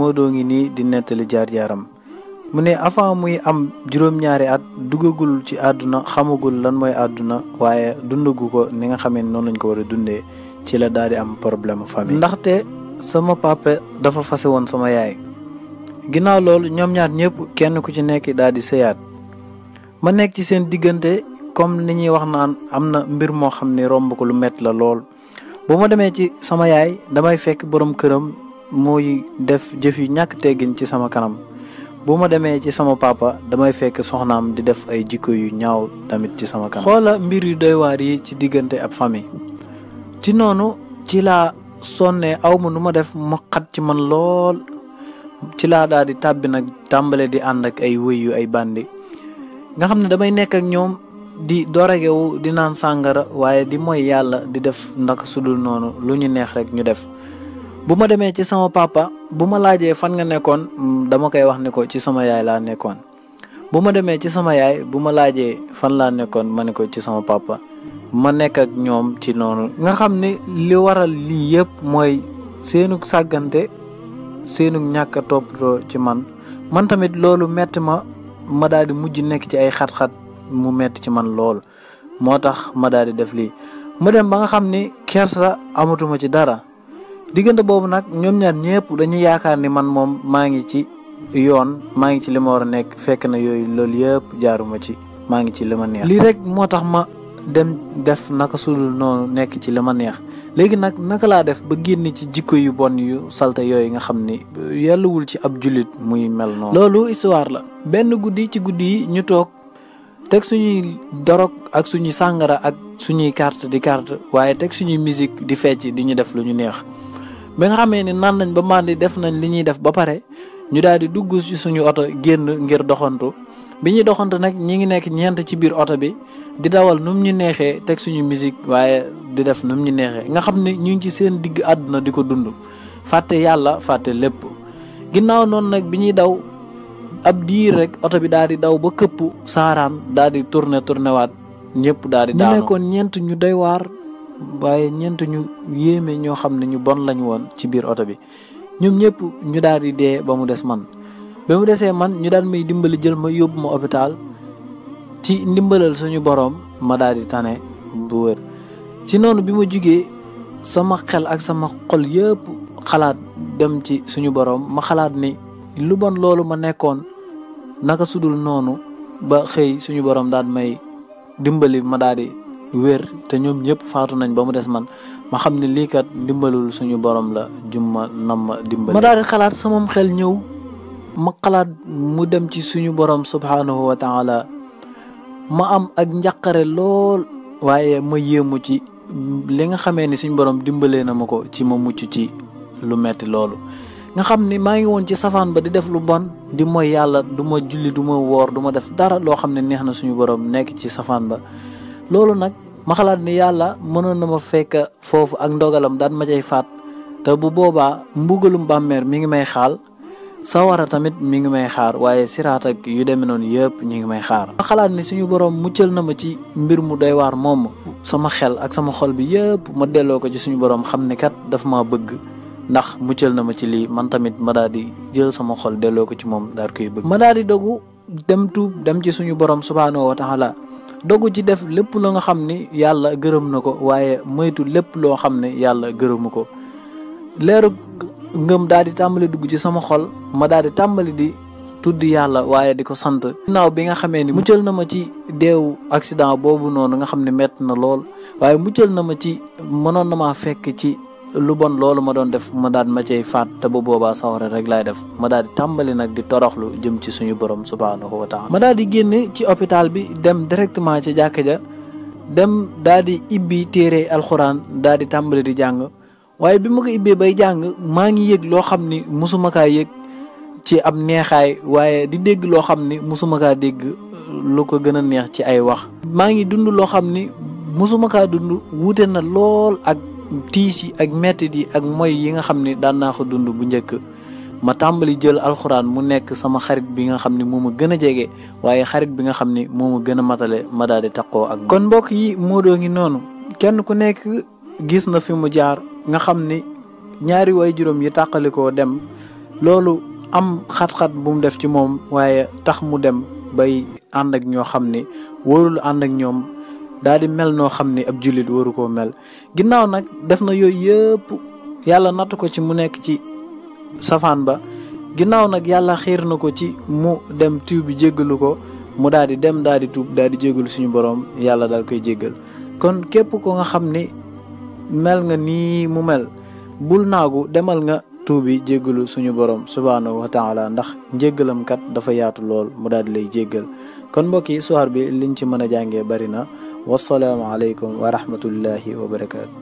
Modou ngi nii di nettali jaar-jaaram mu ne avant muy am juróom-ñaari at duggagul ci àdduna xamagul lan mooy àdduna waaye dundagu ko ni nga xamee noonu lañ ko war a dundee ci la daal di am problème famille. ndaxte sama papa dafa fase woon sama yaay ginnaaw loolu ñoom ñaar ñëpp kenn ku ci nekk daal di sëyaat ma nekk ci seen diggante comme ni ñuy wax naan am na mbir moo xam ne romb ko lu metti la lool. bu ma demee ci sama yaay damay fekk borom këram muy def jëf yu ñàkk teggin ci sama kanam bu ma demee ci sama papa damay fekk soxnaam di def ay jikko yu ñaaw tamit ci sama kanam. xoola mbir yu doy waar yi ci diggante ab famille ci noonu ci laa sonne aw ma nu ma def ma xat ci man lool ci laa daal di tàbbi nag tàmbale di ànd ak ay wëy yu ay bandi nga xam ne damay nekk ak ñoom di doregewu di naan sàngara waaye di mooy yàlla di def ndaka sudul noonu lu ñu neex rek ñu def. bu ma demee ci sama papa bu ma laajee fan nga nekkoon dama koy wax ne ko ci sama yaay laa nekkoon bu ma demee ci sama yaay bu ma laajee fan laa nekkoon ma ne ko ci sama papa ma nekk ak ñoom ci noonu. nga xam ne li waral lii yëpp mooy seenug sàggante seenug ñàkk a toppatoo ci man tamit loolu metti ma daal di mujj nekk ci ay xat-xat mu metti ci man lool moo tax ma daal di def lii. mu dem ba nga xam ni kersa amatuma ci dara diggante boobu nag ñoom ñaar ñëpp dañuy yaakaar ni man moom maa ngi ci yoon maa ngi ci li ma war a nekk fekk na yooyu loolu yëpp jaaruma ci maa ngi ci li ma neex. lii rek moo tax ma dem def naka sudul noonu nekk ci li ma neex léegi nag naka laa def ba génn ci jikko yu bon yu salte yooyu nga xam ni yelluwul ci ab jullit muy mel noonu. loolu histoire la benn guddi ci guddi yi ñu toog teg suñuy dorog ak suñuy sàngara ak suñuy carte waaye teg suñuy musique di fecc di ñu def lu ñu neex ba nga xamee ni naan nañ ba mandi def nañ li ñuy def ba pare ñu daal di dugg ci suñu oto génn ngir doxantu bi ñuy doxantu nag ñi ngi nekk ñeent ci biir oto bi di dawal num ñu neexee teg suñu musique waaye di def num ñu neexee nga xam ne ñu ngi ci seen digg àdduna di ko dund fàtte yàlla fàtte lépp. ginnaaw noonu nag bi ñuy daw ab diir rek oto bi daal di daw ba këpp saaraan daal di tourné waat ñëpp daal di daanu. ñu nekkoon ñeent ñu doy waar waaye ñeent ñu yéeme ñoo xam ne ñu bon lañu woon ci biir oto bi ñoom ñëpp ñu daal di dee ba mu des man. ba mu desee man ñu daal may dimbali jël ma yóbbu ma hôpital ci ndimbalal suñu borom ma daal di tane bu wër. ci noonu bi ma jugee sama xel ak sama xol yëpp xalaat dem ci suñu borom ma xalaat ni lu bon loolu ma nekkoon naka sudul noonu ba xëy suñu borom daal may dimbali ma daal di wér te ñoom ñëpp faatu nañ ba mu des man ma xam ne lii kat ndimbalul suñu borom la jumma nam ma dimbali. ma daal di xalaat sama xel ñëw ma xalaat mu dem ci suñu borom subhanahu wa taala ma am ak njàqare lool waaye ma yéemu ci li nga xamee ni suñu borom dimbalee na ma ko ci ma mucc ci lu metti loolu. nga xam ni maa ngi woon ci safaan ba di def lu bon di mooy yàlla du ma julli du ma woor du ma def dara loo xam ne neex na suñu borom nekk ci safaan ba. loolu nag ma xalaat ni yàlla mënoon na ma fekk foofu ak ndogalam daan ma cay faat te bu boobaa mbugalum bàmmeer mi ngi may xaal sawara tamit mi ngi may xaar waaye siraat ak yu demee noonu yëpp ñu ngi may xaar. ma xalaat ni suñu borom muccal na ma ci mbir mu doy waar moom sama xel ak sama xol bi yëpp ma delloo ko ci suñu borom xam ne kat daf maa bëgg ndax muccal na ma ci lii man tamit ma daal di jël sama xol delloo ko ci moom daal koy bëgg. ma daal di dogu dem tuub dem ci suñu borom subhaanahu wa taala dogu ci def lépp lu nga xam ni yàlla gërëm na ko waaye moytu lépp loo xam ne yàlla gërëmu ko. leeru ngëm daal di tàmbali dugg ci sama xol ma daal di tàmbali di tudd yàlla waaye di ko sant. ginnaaw bi nga xamee ni muccal na ma ci deewu accident boobu noonu nga xam ne métti na lool waaye muccal na ma ci mënoon na maa fekk ci lu bon loolu ma doon def ma daal ma cay faat te bu boobaa sawara rek laay def ma daal di tàmbali nag di toroxlu jëm ci suñu borom subhaanahu wa taala. ma daal di génn ci hôpital bi dem directement ci jàkka ja dem daal di ibbi téere alxuraan daal di tàmbali di jàng. waaye bi ma ko ibbee bay jàng maa ngi yëg loo xam ni musuma kaa yëg ci ab neexaay waaye di dégg loo xam ni musuma kaa dégg lu ko gën a neex ci ay wax. maa ngi dund loo xam ni musuma kaa dund wuute na lool ak tiis yi ak mettit yi ak moy yi nga xam ni daan naa ko dund bu njëkk. ma tàmbali jël alxuraan mu nekk sama xarit bi nga xam ni moo ma gën a jege waaye xarit bi nga xam ni moo ma gën a matale ma daal di taqoo ak. kon mbokk yi Modou ngi noonu kenn ku nekk gis na fi mu jaar. nga xam ni ñaari way juróom yi tàqalikoo dem loolu am xat-xat bu mu def ci moom waaye tax mu dem bay ànd ak ñoo xam ni warul ànd ak ñoom daal di mel noo xam ni ab jullit waru koo mel. ginnaaw nag def na yooyu yëpp yàlla natt ko ci mu nekk ci safaan ba ginnaaw nag yàlla xiir na ko ci mu dem tuub bi jéggalu ko mu daal di dem daal di tuub daal di jéggalu suñu borom yàlla daal koy jéggal. kon képp ko nga xam ni mel nga nii mu mel bul naagu demal nga tuubi jéggalu suñu borom subhaanahu wa taala ndax njéggalam kat dafa yaatu lool mu daal di lay jéggal. kon mbokk yi soir bi liñ ci mën a jàngee bari na. wassalaamu aleykum wa rahmatullahi wa barakaatu.